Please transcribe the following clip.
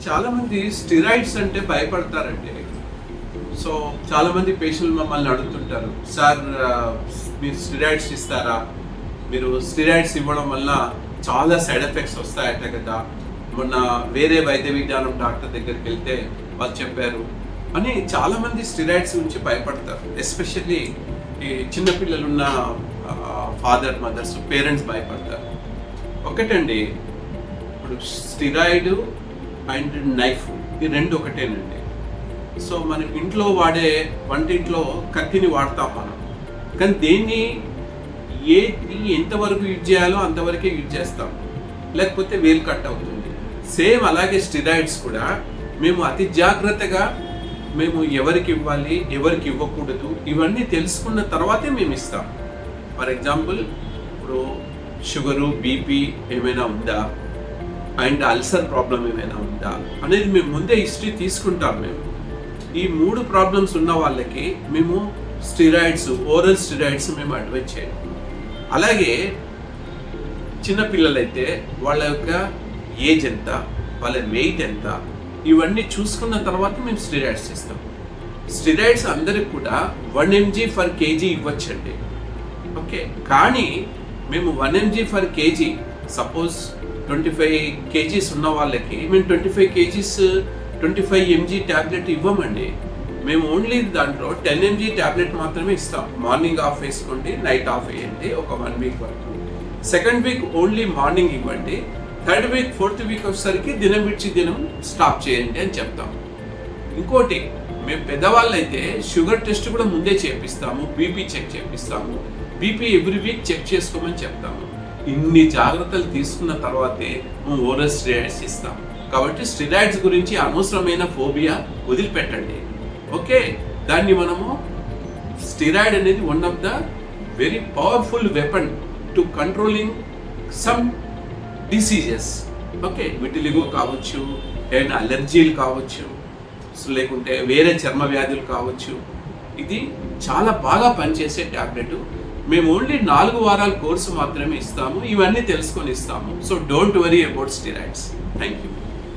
చాలామంది స్టిరాయిడ్స్ అంటే భయపడతారండి. సో చాలామంది పేషెంట్లు మమ్మల్ని అడుగుతుంటారు, సార్ మీరు స్టిరాయిడ్స్ ఇస్తారా, మీరు స్టిరాయిడ్స్ ఇవ్వడం వల్ల చాలా సైడ్ ఎఫెక్ట్స్ వస్తాయట కదా, మొన్న వేరే వైద్య విజ్ఞానం డాక్టర్ దగ్గరికి వెళ్తే వాళ్ళు చెప్పారు అని చాలామంది స్టిరాయిడ్స్ గురించి భయపడతారు. ఎస్పెషల్లీ ఈ చిన్నపిల్లలున్న ఫాదర్ మదర్స్ పేరెంట్స్ భయపడతారు. ఒకటండి, ఇప్పుడు స్టిరాయిడ్ అండ్ నైఫ్ ఈ రెండు ఒకటేనండి. సో మనం ఇంట్లో వాడే వంటింట్లో కత్తిని వాడతాం మనం, కానీ దేన్ని ఎంతవరకు యూజ్ చేయాలో అంతవరకే యూజ్ చేస్తాం, లేకపోతే వేలు కట్ అవుతుంది. సేమ్ అలాగే స్టిరాయిడ్స్ కూడా మేము అతి జాగ్రత్తగా మేము ఎవరికి ఇవ్వాలి ఎవరికి ఇవ్వకూడదు ఇవన్నీ తెలుసుకున్న తర్వాతే మేము ఇస్తాం. ఫర్ ఎగ్జాంపుల్, ఇప్పుడు షుగరు బీపీ ఏమైనా ఉందా అండ్ అల్సర్ ప్రాబ్లం ఏమైనా ఉందా అనేది మేము ముందే హిస్టరీ తీసుకుంటాం. మేము ఈ 3 ప్రాబ్లమ్స్ ఉన్న వాళ్ళకి మేము స్టిరాయిడ్స్, ఓరల్ స్టిరాయిడ్స్ మేము అడ్వైజ్ చేయం. అలాగే చిన్నపిల్లలైతే వాళ్ళ యొక్క ఏజ్ ఎంత, వాళ్ళ వెయిట్ ఎంత, ఇవన్నీ చూసుకున్న తర్వాత మేము స్టిరాయిడ్స్ ఇస్తాం. స్టిరాయిడ్స్ అందరికి కూడా 1 mg per kg ఇవ్వచ్చండి. ఓకే, కానీ మేము 1 mg per kg suppose 25 kgs ఉన్న వాళ్ళకి మేము 25 kgs 25 mg ట్యాబ్లెట్ ఇవ్వమండి. మేము ఓన్లీ దాంట్లో 10 mg ట్యాబ్లెట్ మాత్రమే ఇస్తాం. మార్నింగ్ ఆఫ్ వేసుకోండి, నైట్ ఆఫ్ వేయండి ఒక 1 వీక్ వరకు. సెకండ్ వీక్ ఓన్లీ మార్నింగ్ ఇవ్వండి. థర్డ్ వీక్, ఫోర్త్ వీక్ వచ్చేసరికి దినం విడిచి దినం స్టాప్ చేయండి అని చెప్తాం. ఇంకోటి, మేము పెద్దవాళ్ళు అయితే షుగర్ టెస్ట్ కూడా ముందే చేపిస్తాము, బీపీ చెక్ చేపిస్తాము, బీపీ ఎవ్రీ వీక్ చెక్ చేసుకోమని చెప్తాము. ఇన్ని జాగ్రత్తలు తీసుకున్న తర్వాతే మేము ఓరల్ స్టిరాయిడ్స్ ఇస్తాం. కాబట్టి స్టిరాయిడ్స్ గురించి అనవసరమైన ఫోబియా వదిలిపెట్టండి. ఓకే, దాన్ని మనము స్టిరాయిడ్ అనేది one of the very powerful weapon to controlling some diseases. Okay, vitiligo కావచ్చు, ఏమైనా అలర్జీలు కావచ్చు, లేకుంటే వేరే చర్మ వ్యాధులు కావచ్చు. ఇది చాలా బాగా పనిచేసే ట్యాబ్లెట్. మేము ఓన్లీ 4 వారాల కోర్సు మాత్రమే ఇస్తాము. ఇవన్నీ తెలుసుకొని ఇస్తాము. So don't worry about steroids. Thank you.